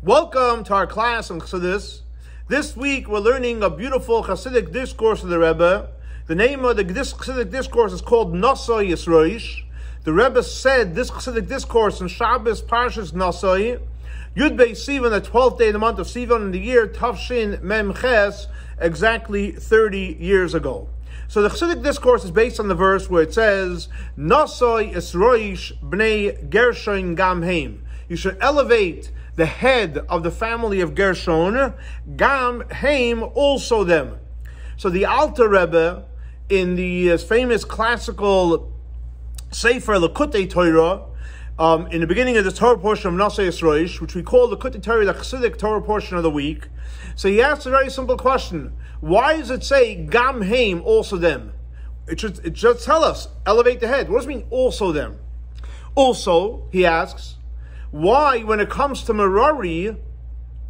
Welcome to our class on Chassidus. This week we're learning a beautiful Chassidic discourse of the Rebbe. The name of the Chassidic discourse is called Nosoi Yisroish. The Rebbe said this Chassidic discourse in Shabbos Parshas Nosoi, Yud Bei Sivan, the 12th day of the month of Sivan in the year Tavshin Mem Ches, exactly 30 years ago. So the Chassidic discourse is based on the verse where it says, Nosoi Yisroish Bnei Gershon Gam Heim. You should elevate the head of the family of Gershon, Gam Heim, also them. So the Alter Rebbe, in the famous classical Sefer Likutei Torah, in the beginning of the Torah portion of Nosei Yisroish, which we call Likutei Torah, the Chassidic Torah portion of the week, so he asks a very simple question. Why does it say Gam Heim, also them? It should just tell us, elevate the head. What does it mean, also them? Also, he asks, why, when it comes to Merari,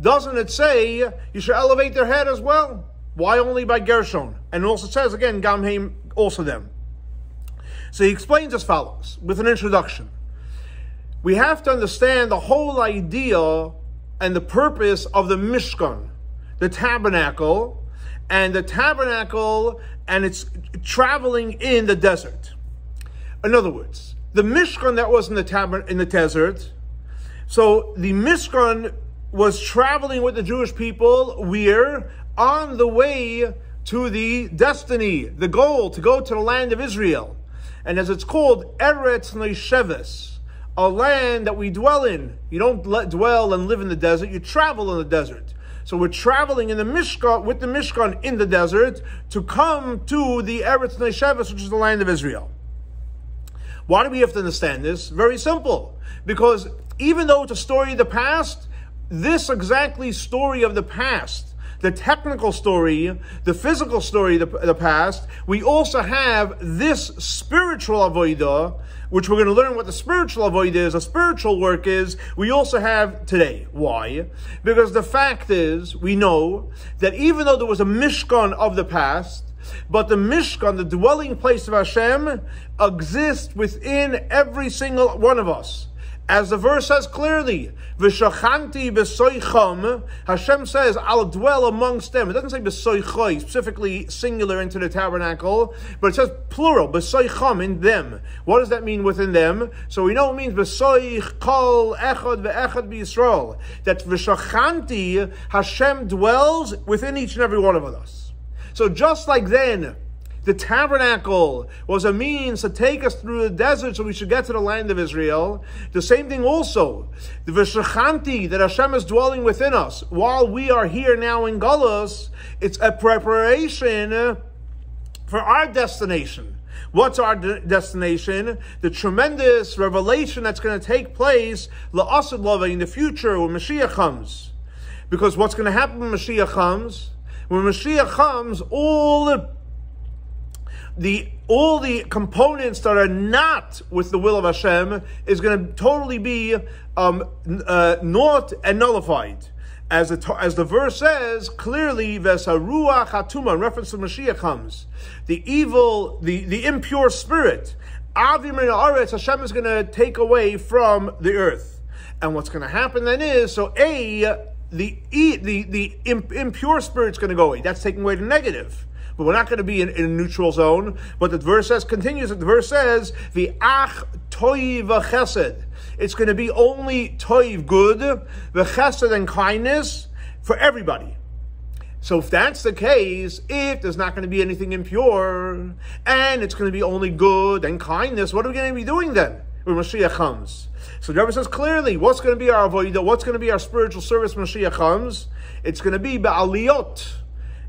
doesn't it say you should elevate their head as well? Why only by Gershon? And it also says, again, Gam Heim, also them. So he explains as follows, with an introduction. We have to understand the whole idea and the purpose of the Mishkan, the tabernacle, and it's traveling in the desert. In other words, the Mishkan that was in the desert. So the Mishkan was traveling with the Jewish people. We're on the way to the destiny, the goal, to go to the land of Israel. And as it's called, Eretz Neisheves, a land that we dwell in. You don't dwell and live in the desert, you travel in the desert. So we're traveling in the Mishkan, with the Mishkan in the desert, to come to the Eretz Neisheves, which is the land of Israel. Why do we have to understand this? Very simple. Because even though it's a story of the past, this exactly story of the past, the technical story, the physical story of the past, we also have this spiritual avodah, which we're going to learn what the spiritual avodah is, the spiritual work is, we also have today. Why? Because the fact is, we know that even though there was a Mishkan of the past, but the Mishkan, the dwelling place of Hashem, exists within every single one of us. As the verse says clearly, V'shachanti b'soicham, Hashem says, I'll dwell amongst them. It doesn't say b'soichoi, specifically singular into the tabernacle, but it says plural, b'soicham, in them. What does that mean within them? So we know it means b'soich kol echad ve'echad b'Yisrael. That v'shachanti, Hashem dwells within each and every one of us. So just like then, the tabernacle was a means to take us through the desert so we should get to the land of Israel. The same thing also. The V'shachanti, that Hashem is dwelling within us. While we are here now in Galus, it's a preparation for our destination. What's our destination? The tremendous revelation that's going to take place la'asad lava in the future when Mashiach comes. Because what's going to happen when Mashiach comes? When Mashiach comes, all the components that are not with the will of Hashem is going to totally be naught and nullified. As the verse says clearly, Vesaruach Hatuma, in reference to Mashiach comes. The evil, the impure spirit, Avim and Aretz, Hashem is going to take away from the earth. And what's going to happen then is, the impure spirit's going to go away. That's taking away the negative. But we're not going to be in a neutral zone. But the verse continues. The verse says, "V'ach toiv v'chesed." It's going to be only toiv, good, v'chesed, and kindness for everybody. So if that's the case, if there's not going to be anything impure, and it's going to be only good and kindness, what are we going to be doing then when Mashiach comes? So the Rebbe says clearly, what's going to be our avodah? What's going to be our spiritual service when Mashiach comes? It's going to be ba'aliyot.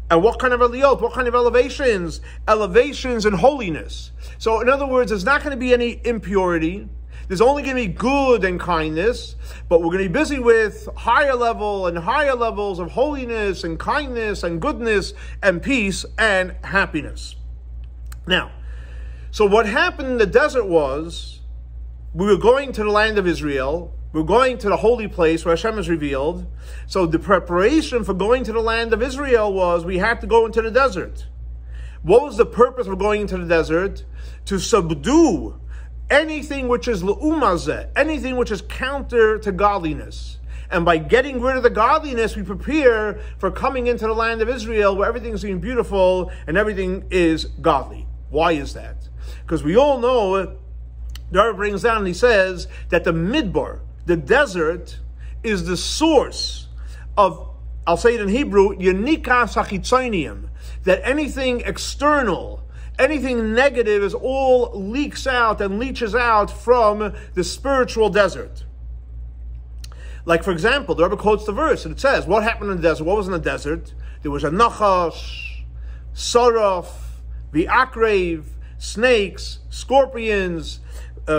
And what kind of aliyot? What kind of elevations? Elevations in holiness. So in other words, there's not going to be any impurity. There's only going to be good and kindness. But we're going to be busy with higher levels of holiness and kindness and goodness and peace and happiness. Now, so what happened in the desert was, we were going to the land of Israel. We're going to the holy place where Hashem is revealed. So the preparation for going to the land of Israel was we had to go into the desert. What was the purpose of going into the desert? To subdue anything which is le'umazeh, anything which is counter to godliness. And by getting rid of the godliness, we prepare for coming into the land of Israel where everything's being beautiful and everything is godly. Why is that? Because we all know, the Rebbe brings down and he says that the midbar, the desert, is the source of, I'll say it in Hebrew, Yenika Sachitzonium, that anything external, anything negative is all leaks out and leaches out from the spiritual desert. Like, for example, the Rebbe quotes the verse, and it says, what happened in the desert? What was in the desert? There was a nachash, saraf, v'akrev, snakes, scorpions,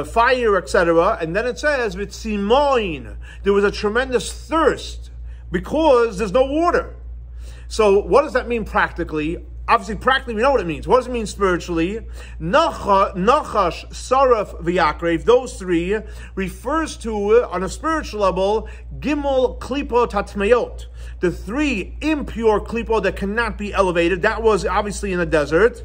fire, etc. And then it says, v'tzimoin, there was a tremendous thirst, because there's no water. So what does that mean practically? Obviously, practically, we know what it means. What does it mean spiritually? Nachash, Saraf, V'Yakrev, those three, refers to, on a spiritual level, Gimel, Klipo, Tatmeot. The three impure Klipo that cannot be elevated. That was obviously in the desert.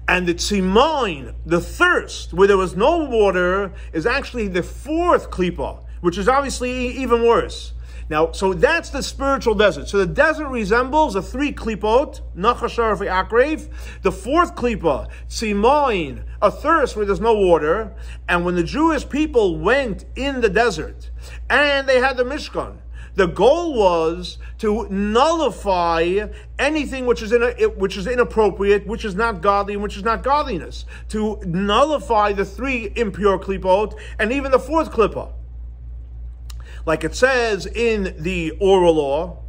And the Tzimoin, the thirst, where there was no water, is actually the fourth Klipo, which is obviously even worse. Now, so that's the spiritual desert. So the desert resembles the three klipot, nachash, saraf, v'akrev. The fourth klipa, tzimoin, a thirst where there's no water. And when the Jewish people went in the desert and they had the Mishkan, the goal was to nullify anything which is inappropriate, which is not godly, and which is not godliness. To nullify the three impure klipot and even the fourth klipa. Like it says in the oral law,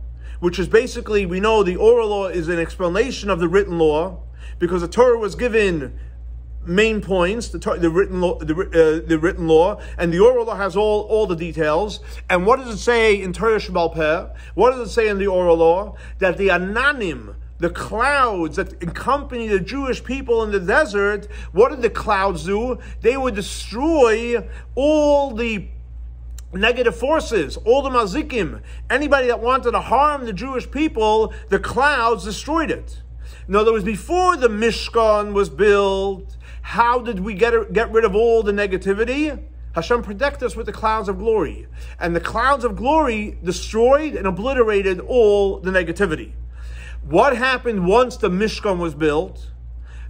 which is basically, we know the oral law is an explanation of the written law, because the Torah was given main points, the written law, and the oral law has all the details. And what does it say in Torah Shebal Peh? What does it say in the oral law? That the Ananim, the clouds that accompany the Jewish people in the desert, what did the clouds do? They would destroy all the negative forces, all the mazikim, anybody that wanted to harm the Jewish people, the clouds destroyed it. In other words, before the Mishkan was built, how did we get rid of all the negativity? Hashem protected us with the clouds of glory. And the clouds of glory destroyed and obliterated all the negativity. What happened once the Mishkan was built?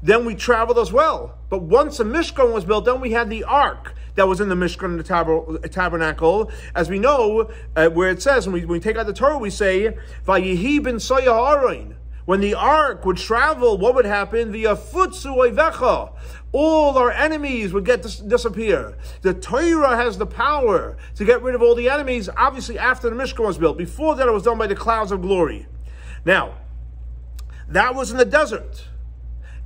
Then we traveled as well. But once the Mishkan was built, then we had the ark that was in the Mishkan, the tabernacle. As we know, where it says, when we take out the Torah, we say, Vayihi ben soya ha'aron. When the ark would travel, what would happen? V'yafutzu oivecha. All our enemies would disappear. The Torah has the power to get rid of all the enemies, obviously after the Mishkan was built. Before that, it was done by the clouds of glory. Now, that was in the desert.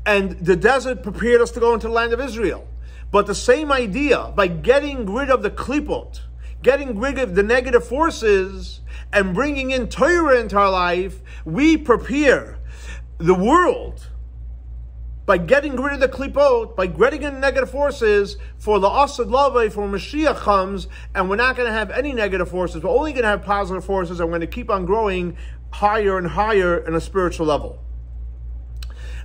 And the desert prepared us to go into the land of Israel. But the same idea, by getting rid of the klipot, getting rid of the negative forces, and bringing in Torah into our life, we prepare the world by getting rid of the klipot, by getting rid of negative forces for the Asad Lavai, for Mashiach comes, and we're not going to have any negative forces. We're only going to have positive forces, and we're going to keep on growing higher and higher in a spiritual level.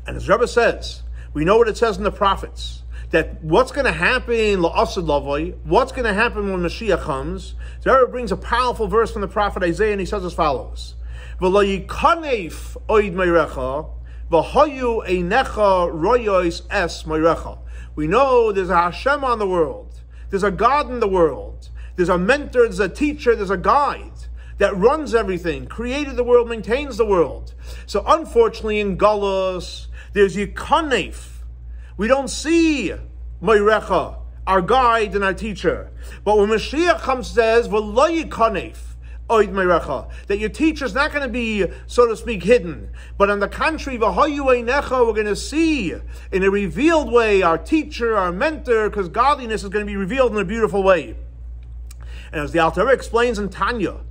And as Rebbe says, we know what it says in the prophets, that what's going to happen, la'asad lavoi, what's going to happen when Mashiach comes. So Rebbe brings a powerful verse from the prophet Isaiah, and he says as follows: V'lo yikanef oid meirecha, v'hayu einecha royos es meirecha. We know there's a Hashem on the world, there's a God in the world, there's a mentor, there's a teacher, there's a guide that runs everything, created the world, maintains the world. So unfortunately in Galus, there's yikanef. We don't see Meirecha, our guide and our teacher. But when Mashiach comes, says, V'lo yikanef oid meirecha, that your teacher is not going to be, so to speak, hidden. But on the contrary, V'hayu einecha, we're going to see in a revealed way our teacher, our mentor, because godliness is going to be revealed in a beautiful way. And as the Alter Rebbe explains in Tanya,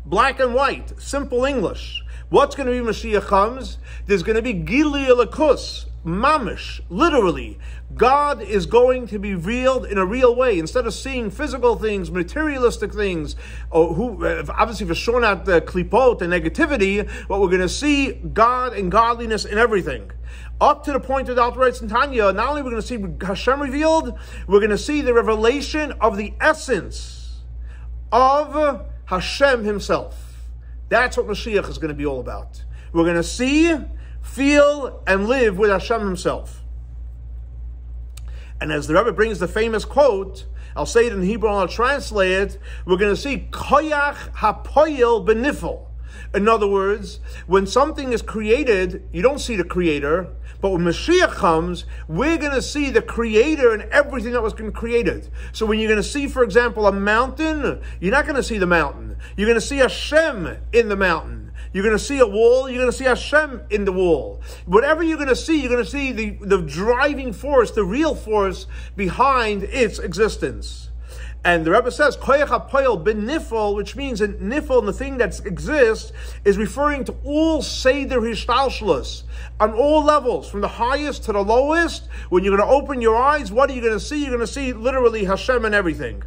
black and white, simple English, what's going to be Mashiach comes? There's going to be Gili Elikus, mamish, literally. God is going to be revealed in a real way. Instead of seeing physical things, materialistic things, obviously for sure not the klipot and negativity, but we're going to see God and godliness in everything. Up to the point of the Alter Rebbe in Tanya, not only are we going to see Hashem revealed, we're going to see the revelation of the essence of Hashem himself. That's what Mashiach is going to be all about. We're going to see, feel, and live with Hashem himself. And as the Rebbe brings the famous quote, I'll say it in Hebrew and I'll translate it, we're going to see koyach hapoyel benifel. In other words, when something is created, you don't see the creator, but when Mashiach comes, we're going to see the creator and everything that was created. So when you're going to see, for example, a mountain, you're not going to see the mountain. You're going to see Hashem in the mountain. You're going to see a wall, you're going to see Hashem in the wall. Whatever you're going to see the driving force, the real force behind its existence. And the Rebbe says, koyach hapoyel ben nifel, which means in nifel, the thing that exists, is referring to all seder hishtalshlus, on all levels, from the highest to the lowest. When you're going to open your eyes, what are you going to see? You're going to see literally Hashem and everything.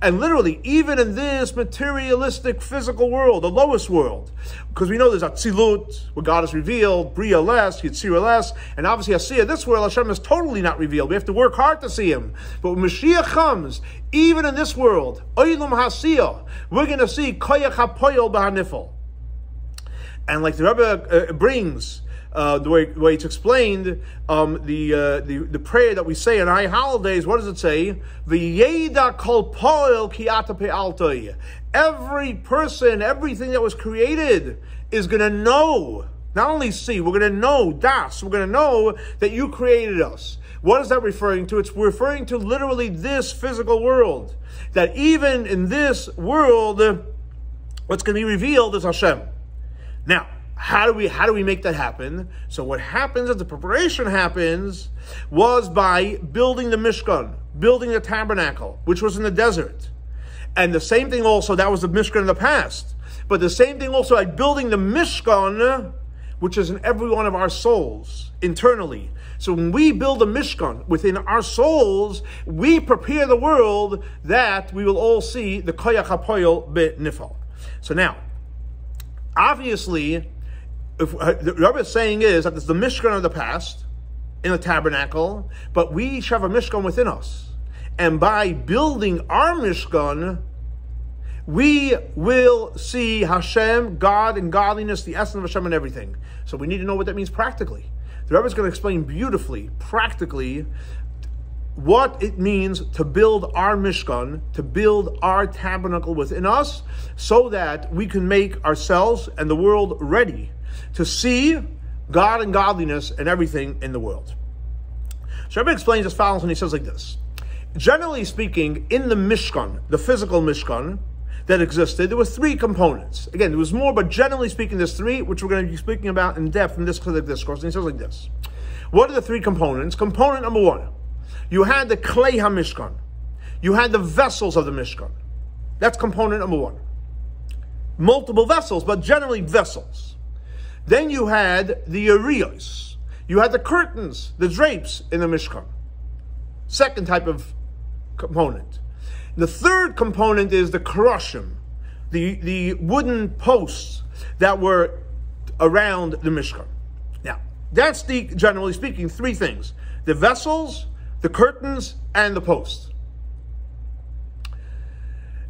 And literally, even in this materialistic physical world, the lowest world, because we know there's Atzilut, where God is revealed, Bria less, Yitzira less, and obviously Asiyah, this world, Hashem is totally not revealed. We have to work hard to see Him. But when Mashiach comes, even in this world, Oilum Hasiyah, we're going to see Koyach HaPoyel B'Hanifel. And like the Rebbe brings, the way it's explained, the prayer that we say on high holidays, what does it say? V'yeda kol poel ki ata pe'altoi. Every person, everything that was created is going to know, not only see, we're going to know, we're going to know that you created us. What is that referring to? It's referring to literally this physical world. That even in this world, what's going to be revealed is Hashem. Now, how do we make that happen? So what happens as the preparation happens was by building the Mishkan, building the tabernacle, which was in the desert. And the same thing also, that was the Mishkan in the past. But the same thing also like building the Mishkan, which is in every one of our souls, internally. So when we build a Mishkan within our souls, we prepare the world that we will all see the Koyach HaPoyel B'Nifal. So now, obviously, if the Rebbe is saying is that there's the Mishkan of the past in the tabernacle, but we each have a Mishkan within us. And by building our Mishkan, we will see Hashem, God and godliness, the essence of Hashem and everything. So we need to know what that means practically. The Rebbe is going to explain beautifully, practically, what it means to build our Mishkan, to build our tabernacle within us, so that we can make ourselves and the world ready to see God and godliness and everything in the world. So Rebbe explains as follows when he says like this. Generally speaking, in the Mishkan, the physical Mishkan that existed, there were three components. Again, there was more, but generally speaking, there's three, which we're going to be speaking about in depth in this Chassidic discourse. And he says like this. What are the three components? Component number one, you had the Klei HaMishkan. You had the vessels of the Mishkan. That's component number one. Multiple vessels, but generally vessels. Then you had the Yeriyos. You had the curtains, the drapes in the Mishkan. Second type of component. The third component is the Karashim, the wooden posts that were around the Mishkan. Now, that's the, generally speaking, three things. The vessels, the curtains, and the posts.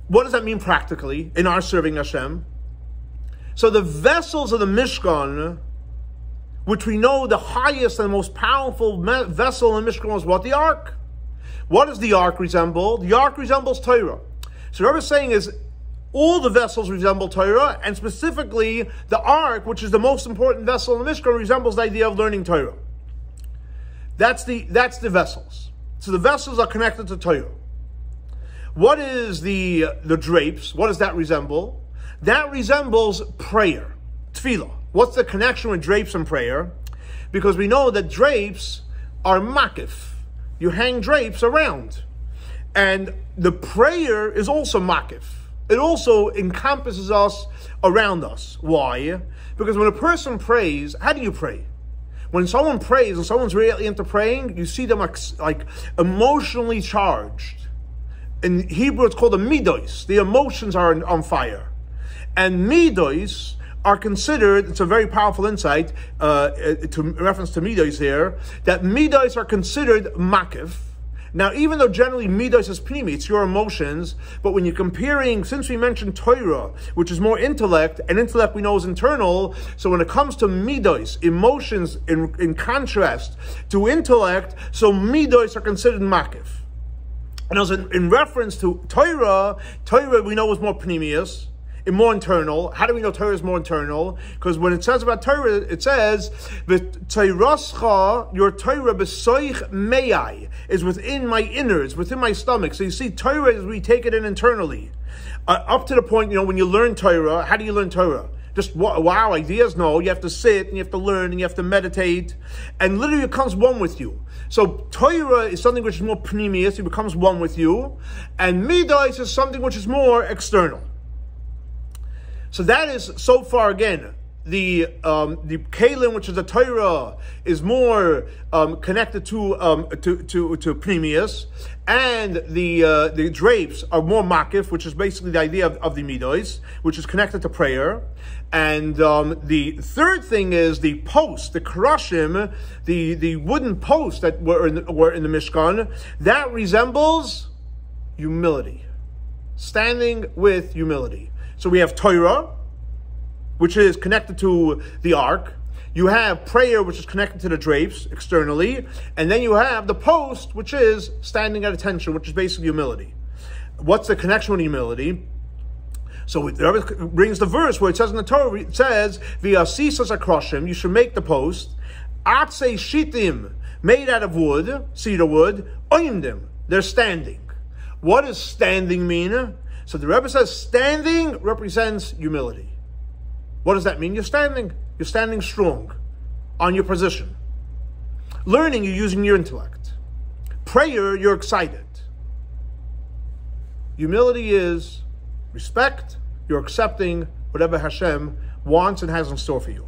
What does that mean practically in our serving Hashem? So the vessels of the Mishkan, which we know the highest and most powerful vessel in the Mishkan was what? The Ark. What does the Ark resemble? The Ark resembles Torah. So what we're saying is all the vessels resemble Torah, and specifically the Ark, which is the most important vessel in the Mishkan, resembles the idea of learning Torah. That's the vessels. So the vessels are connected to Torah. What is the drapes? What does that resemble? That resembles prayer, tefillah. What's the connection with drapes and prayer? Because we know that drapes are makif. You hang drapes around. And the prayer is also makif. It also encompasses us around us. Why? Because when a person prays, how do you pray? When someone prays and someone's really into praying, you see them like emotionally charged. In Hebrew, it's called a midos. The emotions are on fire. And midos are considered, it's a very powerful insight, in reference to midos here, that midos are considered makif, Now, even though generally midos is pnimi, it's your emotions, but when you're comparing, since we mentioned Torah, which is more intellect, and intellect we know is internal, so when it comes to midos, emotions in contrast to intellect, so midos are considered makif. And as in reference to Torah we know is more pnimius, more internal. How do we know Torah is more internal? Because when it says about Torah, it says, your Torah b'soich mei is within my innards, within my stomach. So you see, Torah is we take it in internally. Up to the point, when you learn Torah, how do you learn Torah? Just wow, ideas? No, you have to sit and you have to learn and you have to meditate, and literally it becomes one with you. So Torah is something which is more pnimius, it becomes one with you, and midos is something which is more external. So that is, so far again, the kalim, which is the Torah, is more connected to pnimius, and the drapes are more makif, which is basically the idea of the midos, which is connected to prayer. And the third thing is the post, the karashim, the wooden posts that were in the Mishkan, that resembles humility, standing with humility. So we have Torah, which is connected to the ark. You have prayer, which is connected to the drapes externally. And then you have the post, which is standing at attention, which is basically humility. What's the connection with humility? So the Rebbe brings the verse where it says in the Torah, it says, V'asisas akroshim, you should make the post, Atzei shitim, made out of wood, cedar wood, oimdim, they're standing. What does standing mean? So the Rebbe says standing represents humility. What does that mean? You're standing strong on your position. Learning, you're using your intellect. Prayer, you're excited. Humility is respect, you're accepting whatever Hashem wants and has in store for you.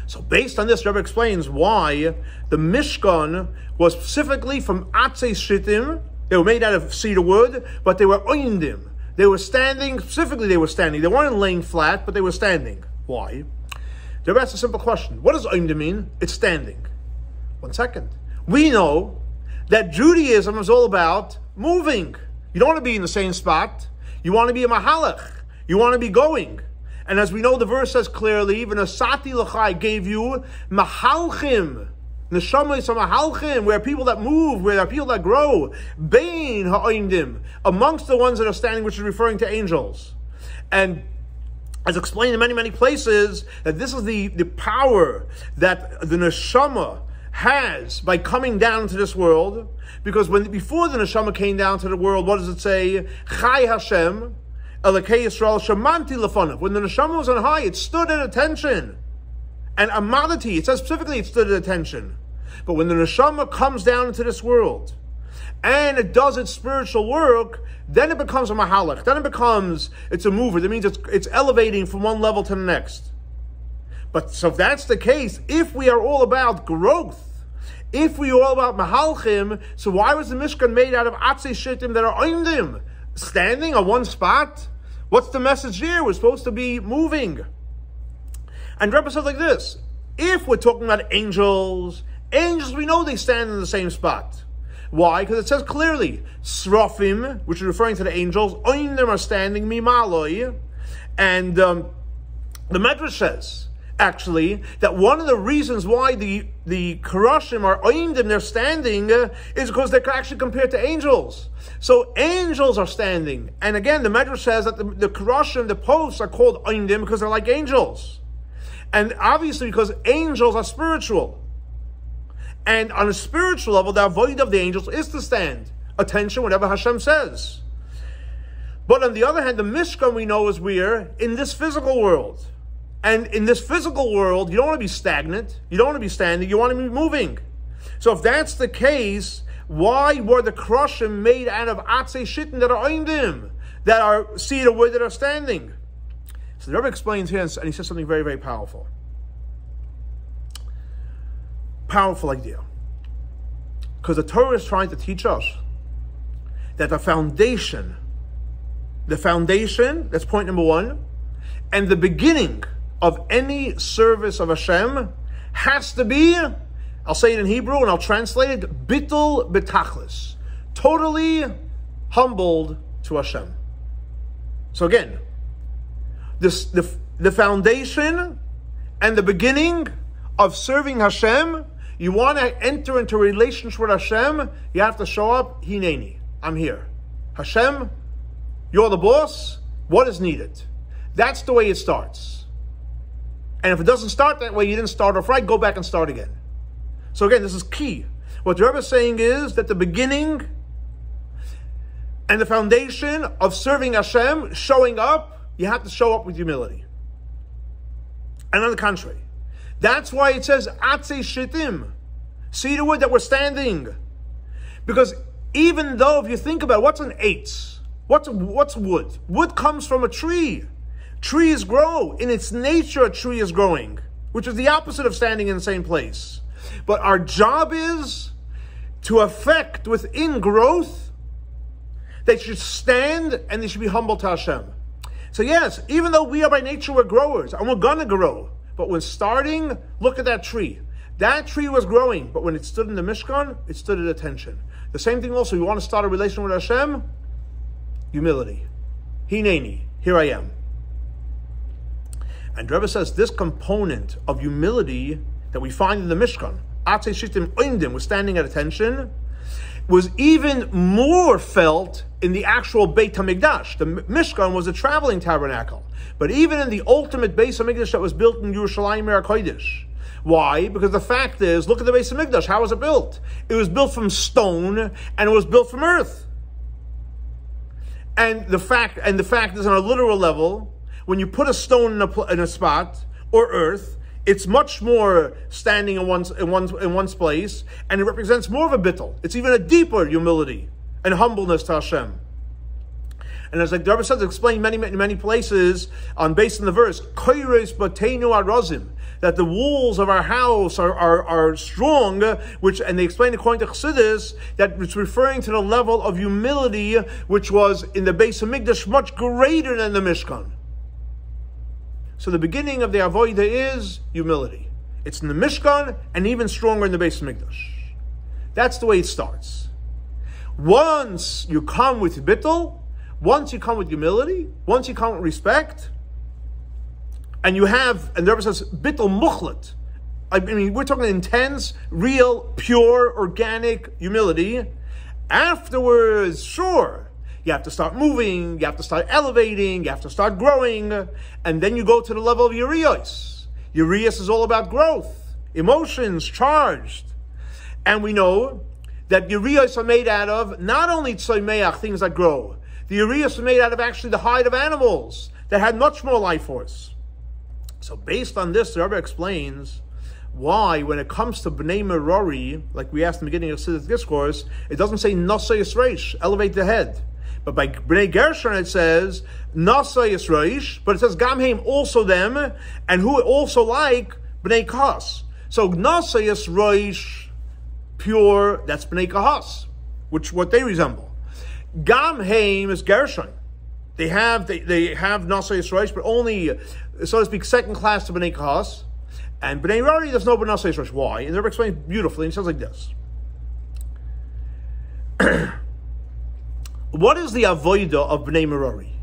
So based on this, Rebbe explains why the Mishkan was specifically from Atzei Shittim. They were made out of cedar wood, but they were oindim. They were standing, specifically they were standing. They weren't laying flat, but they were standing. Why? The Rebbe asked a simple question. What does oindim mean? It's standing. 1 second. We know that Judaism is all about moving. You don't want to be in the same spot. You want to be a mahalach. You want to be going. And as we know, the verse says clearly, V'nasati l'chai gave you mahalchim. Neshamas ha'mahalchim, where people that move, where there are people that grow, bein ha'oimdim, amongst the ones that are standing, which is referring to angels. And as explained in many, many places, that this is the power that the neshama has by coming down into this world, because before the neshama came down to the world, what does it say? Chai Hashem, Elokei Yisrael, shamanti lefanav. When the neshama was on high, it stood at attention. And amadati, it says specifically it stood at attention. But when the neshama comes down into this world, and it does its spiritual work, then it becomes a mahalach. Then it's a mover. That means it's elevating from one level to the next. But so if that's the case, if we are all about growth, if we are all about mahalchim, so why was the Mishkan made out of atzei shittim that are oimdim? Standing on one spot? What's the message here? We're supposed to be moving. And Rebbe says like this, if we're talking about angels we know they stand in the same spot. Why? Because it says clearly, Srafim, which is referring to the angels, Oimdim are standing, Mimaloi. And the Medrash says, actually, that one of the reasons why the Karashim are Oimdim, they're standing, is because they're actually compared to angels. So angels are standing. And again, the Medrash says that the Karashim, the posts, are called Oimdim because they're like angels. And obviously because angels are spiritual. And on a spiritual level, the avoid of the angels is to stand. Attention, whatever Hashem says. But on the other hand, the Mishkan we know is we're in this physical world. And in this physical world, you don't want to be stagnant. You don't want to be standing. You want to be moving. So if that's the case, why were the Krushim made out of Atzei Shittim that are Oindim, that are cedar wood that are standing? So the Rebbe explains here, and he says something very, very powerful. Powerful idea. Because the Torah is trying to teach us that the foundation, that's point number one, and the beginning of any service of Hashem has to be I'll say it in Hebrew and I'll translate it. Bittul betachlis. Totally humbled to Hashem. So again, the foundation and the beginning of serving Hashem, you want to enter into a relationship with Hashem, you have to show up, Hineni, I'm here. Hashem, you're the boss, what is needed? That's the way it starts. And if it doesn't start that way, you didn't start off right, go back and start again. So again, this is key. What the Rebbe is saying is that the beginning and the foundation of serving Hashem, showing up, you have to show up with humility. And on the contrary, that's why it says, Atze Shittim. See the wood that we're standing. Because even though, if you think about it, what's an eitz? What's wood? Wood comes from a tree. Trees grow. In its nature, a tree is growing, which is the opposite of standing in the same place. But our job is to affect within growth. They should stand and they should be humble to Hashem. So yes, even though we are by nature, we're growers, and we're going to grow. But when starting, look at that tree. That tree was growing, but when it stood in the Mishkan, it stood at attention. The same thing also, you want to start a relation with Hashem? Humility. Hineni, here I am. And Rebbe says this component of humility that we find in the Mishkan, Atze Shittim Oindim, was standing at attention, was even more felt in the actual Beit HaMikdash. The Mishkan was a traveling tabernacle. But even in the ultimate Beis HaMikdash that was built in Yerushalayim HaKodesh. Why? Because the fact is, look at the Beis HaMikdash. How was it built? It was built from stone and it was built from earth. And the fact is, on a literal level, when you put a stone in a spot or earth, it's much more standing in one's place, and it represents more of a bittul. It's even a deeper humility and humbleness to Hashem. And as like the Rebbe says, explained many places based on the verse, Koires Batenu Arazim, that the walls of our house are strong, and they explain according to Chassidus that it's referring to the level of humility which was in the Beis HaMikdash much greater than the Mishkan. So the beginning of the avodah is humility. It's in the Mishkan and even stronger in the Beis HaMikdash. That's the way it starts. Once you come with bittul, once you come with humility, once you come with respect, and you have, and the Rebbe says, bittul muchlet. I mean, we're talking intense, real, pure, organic humility. Afterwards, sure, you have to start moving, you have to start elevating, you have to start growing, and then you go to the level of Urios. Urios is all about growth, emotions, charged. And we know that Urios are made out of not only tzomeach, things that grow. The Urios are made out of actually the hide of animals that had much more life force. So based on this, the Rebbe explains why, when it comes to Bnei Merari, like we asked in the beginning of Chassidic Discourse, it doesn't say Nasa Yisreish, elevate the head. But by Bnei Gershon it says Nasa Yisreish, but it says Gamheim, also them, and who also like Bnei Kahas. So Nasa Yisreish, pure, that's Bnei Kahas, which what they resemble. Gamheim is Gershon. They have Nasa Yisreish, but only, so to speak, second class to Bnei Kahas. And Bnei Merari, there's no Nasa Yisreish. Why? And they're explained beautifully, and it sounds like this. What is the avodah of Bnei Merari?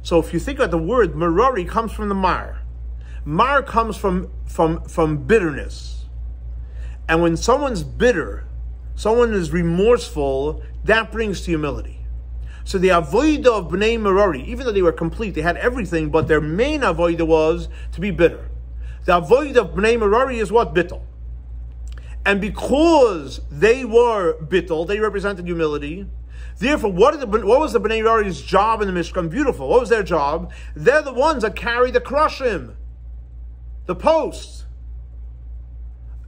So if you think about the word, Merari comes from the mar. Mar comes from bitterness. And when someone's bitter, someone is remorseful, that brings to humility. So the avodah of Bnei Merari, even though they were complete, they had everything, but their main avodah was to be bitter. The avodah of Bnei Merari is what? Bittul. And because they were bittul, they represented humility. Therefore, what was the Bnei Merari's job in the Mishkan? Beautiful. What was their job? They're the ones that carry the krushim, the posts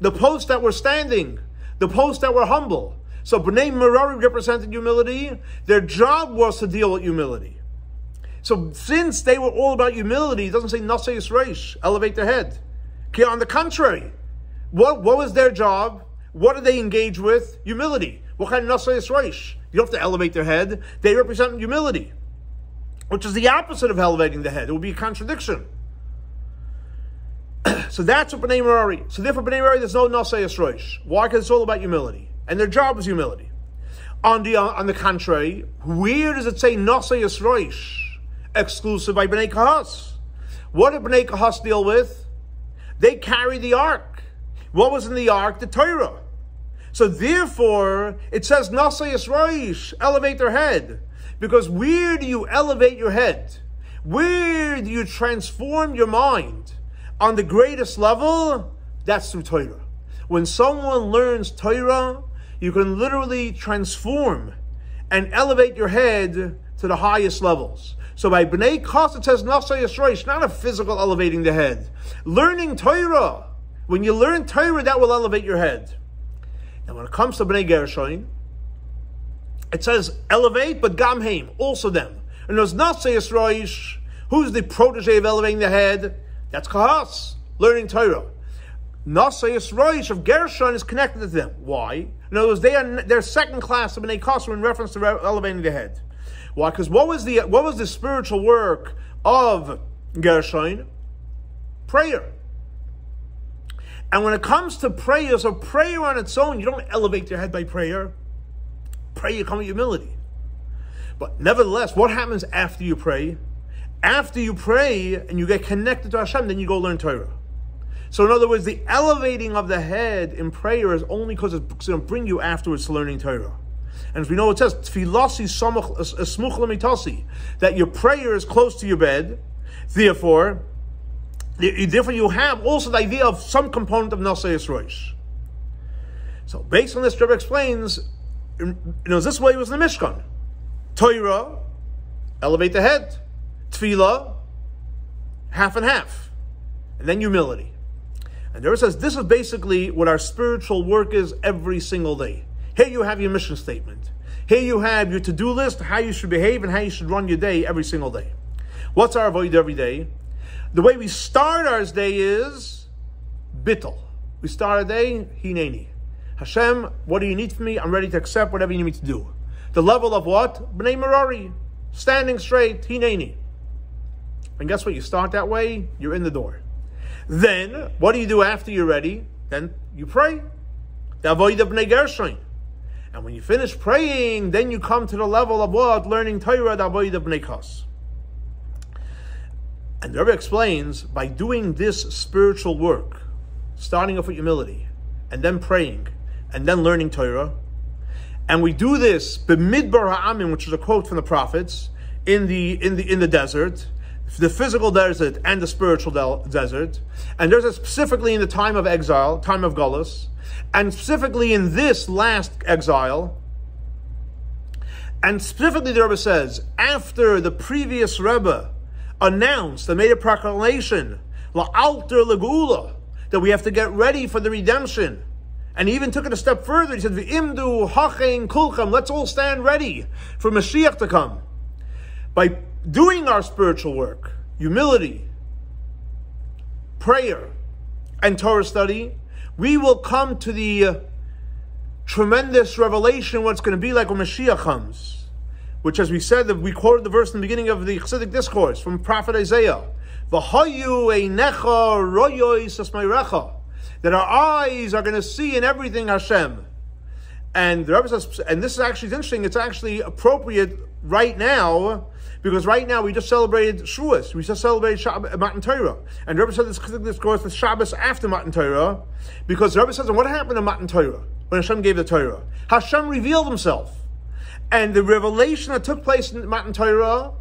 that were standing, the posts that were humble. So Bnei Merari represented humility. Their job was to deal with humility. So since they were all about humility, it doesn't say Nasa Yisreish, elevate their head. Okay, on the contrary, what was their job? What did they engage with? Humility. What kind of Nasa Yisreish? You don't have to elevate their head. They represent humility, which is the opposite of elevating the head. It would be a contradiction. So that's what B'nai Merari. So therefore, B'nai Merari, there's no Nasei Yisroish. Why? Because it's all about humility. And their job is humility. On the contrary, where does it say Nasei Yisroish? Exclusive by B'nai Kahas. What did B'nai Kahas deal with? They carried the ark. What was in the ark? The Torah. So therefore, it says Nasei Yisroish, elevate their head. Because where do you elevate your head? Where do you transform your mind on the greatest level? That's through Torah. When someone learns Torah, you can literally transform and elevate your head to the highest levels. So by B'nai Kahas, it says Nasei Yisroish, not a physical elevating the head. Learning Torah. When you learn Torah, that will elevate your head. And when it comes to B'nai Gershon, it says elevate, but Gamheim, also them. And there's Nasei Yisroish, who's the protege of elevating the head? That's Kahas, learning Torah. Nasei Yisroish of Gershon is connected to them. Why? In other words, they're second class of B'nai Kahas in reference to elevating the head. Why? Because what was the spiritual work of Gershon? Prayer. And when it comes to prayer, so prayer on its own, you don't elevate your head by prayer. Prayer, you come with humility. But nevertheless, what happens after you pray? After you pray and you get connected to Hashem, then you go learn Torah. So in other words, the elevating of the head in prayer is only because it's going to bring you afterwards to learning Torah. And as we know, it says, Tfilasi smuch lemitasi, that your prayer is close to your bed. Therefore, you have also the idea of some component of Nasei Yisroish. So based on this, Rebbe explains, this way it was in the Mishkan. Torah, elevate the head. Tefillah, half and half. And then humility. And there it says, this is basically what our spiritual work is every single day. Here you have your mission statement. Here you have your to-do list, how you should behave and how you should run your day every single day. What's our avoid every day? The way we start our day is bittul. We start our day, hineni. Hashem, what do you need from me? I'm ready to accept whatever you need me to do. The level of what? B'nai Merari. Standing straight, hineni. And guess what? You start that way, you're in the door. Then, what do you do after you're ready? Then you pray. The avoid of B'nai Gershon. And when you finish praying, then you come to the level of what? Learning Torah, the avoid of B'nai Kahas. And the Rebbe explains, by doing this spiritual work, starting off with humility, and then praying, and then learning Torah, and we do this b'midbar ha'amim, which is a quote from the prophets, in the desert, the physical desert and the spiritual desert, and there's specifically in the time of exile, time of Galus, and specifically in this last exile, and specifically the Rebbe says, after the previous Rebbe announced and made a proclamation, la'alter l'geula, that we have to get ready for the redemption. And he even took it a step further. He said, V'imdu hachein kulchem, let's all stand ready for Mashiach to come. By doing our spiritual work, humility, prayer, and Torah study, we will come to the tremendous revelation what's going to be like when Mashiach comes. Which, as we said, we quoted the verse in the beginning of the Chassidic Discourse from Prophet Isaiah. V'hayu einecha royois asmeirecha. That our eyes are going to see in everything Hashem. And the Rebbe says, and this is actually interesting, it's actually appropriate right now, because right now we just celebrated Shavuos, we just celebrated Matan Torah. And the Rebbe said this Discourse with Shabbos after Matan Torah, because the Rebbe says, and what happened in Matan Torah, when Hashem gave the Torah? Hashem revealed himself. And the revelation that took place in Matan Torah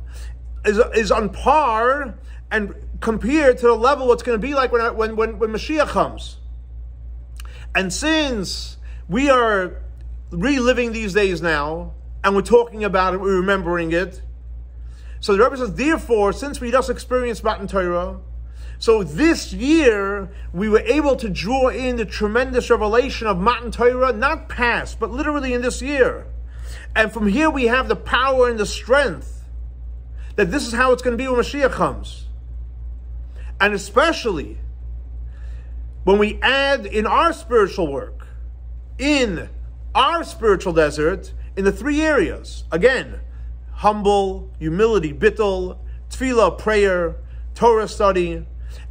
is on par and compared to the level what's going to be like when Mashiach comes. And since we are reliving these days now, and we're talking about it, we're remembering it, so the Rebbe says, therefore, since we just experienced Matan Torah, so this year we were able to draw in the tremendous revelation of Matan Torah, not past, but literally in this year. And from here we have the power and the strength that this is how it's going to be when Mashiach comes. And especially when we add in our spiritual work, in our spiritual desert, in the three areas, again, humble, humility, bittul, tefillah, prayer, Torah study,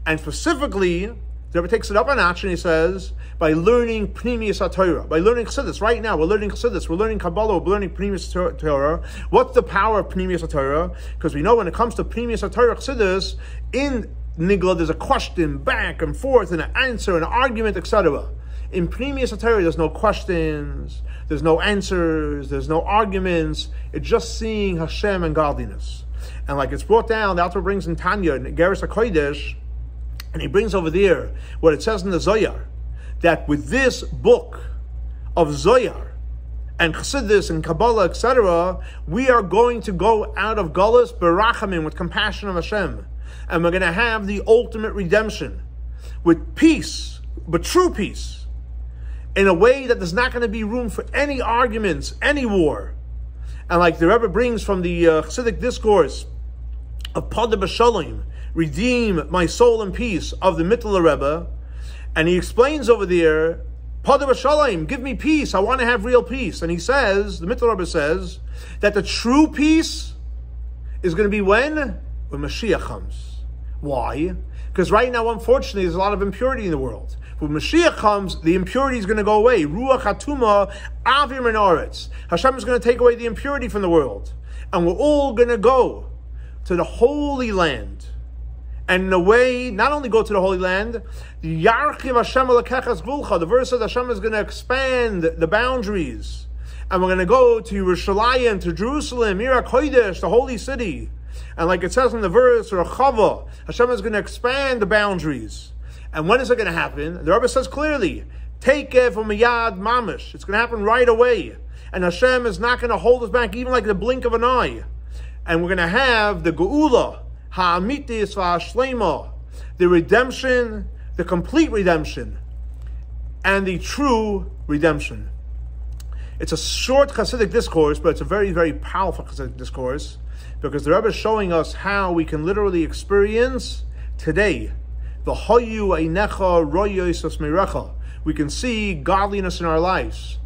and specifically The Rebbe takes it up a notch and he says, by learning Pnimius HaTorah, by learning Chassidus. Right now, we're learning Chassidus, we're learning Kabbalah, we're learning Pnimius HaTorah. What's the power of Pnimius HaTorah? Because we know when it comes to Pnimius HaTorah Chassidus, in Nigla, there's a question back and forth, and an answer, an argument, etc. In Pnimius HaTorah, there's no questions, there's no answers, there's no arguments. It's just seeing Hashem and godliness. And like it's brought down, the Alter brings in Tanya, in Geras HaKodesh, and he brings over there what it says in the Zohar, that with this book of Zohar and Chassidus and Kabbalah, etc., we are going to go out of Galus Berachamim, with compassion of Hashem, and we're going to have the ultimate redemption with peace, but true peace, in a way that there's not going to be room for any arguments, any war. And like the Rebbe brings from the Chassidic Discourse of Pada B'Shalom, redeem my soul in peace, of the Winkler Rebbe, and he explains over there, Pada B'Shalom, give me peace, I want to have real peace. And he says, the Winkler Rebbe says, that the true peace is going to be when Mashiach comes. Why? Because right now, unfortunately, there's a lot of impurity in the world. When Mashiach comes, the impurity is going to go away. Ruach HaTuma Avir Min Haaretz. Hashem is going to take away the impurity from the world. And we're all going to go to the Holy Land. And in a way, not only go to the Holy Land, Yarchiv Hashem Elokechas Gvulcha, the verse says Hashem is going to expand the boundaries. And we're going to go to Yerushalayim, to Jerusalem, Ir HaKodesh, the holy city. And like it says in the verse, or Chava, Hashem is going to expand the boundaries. And when is it going to happen? The Rebbe says clearly, take it from Miyad Mamish. It's going to happen right away. And Hashem is not going to hold us back even like the blink of an eye. And we're going to have the Geula, Ha'amitis V'Hashlema, the redemption, the complete redemption, and the true redemption. It's a short Chassidic discourse, but it's a very, very powerful Chassidic discourse, because the Rebbe is showing us how we can literally experience today. We can see godliness in our lives.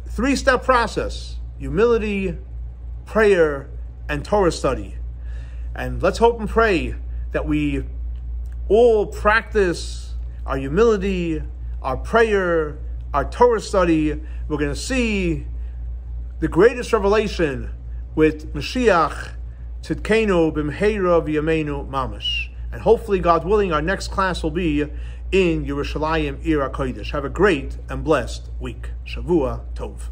3-step process: humility, prayer, and Torah study. And let's hope and pray that we all practice our humility, our prayer, our Torah study. We're going to see the greatest revelation with Mashiach Tzidkenu B'mheira V'yameinu Mamash. And hopefully, God willing, our next class will be in Yerushalayim Ir HaKodesh. Have a great and blessed week. Shavua Tov.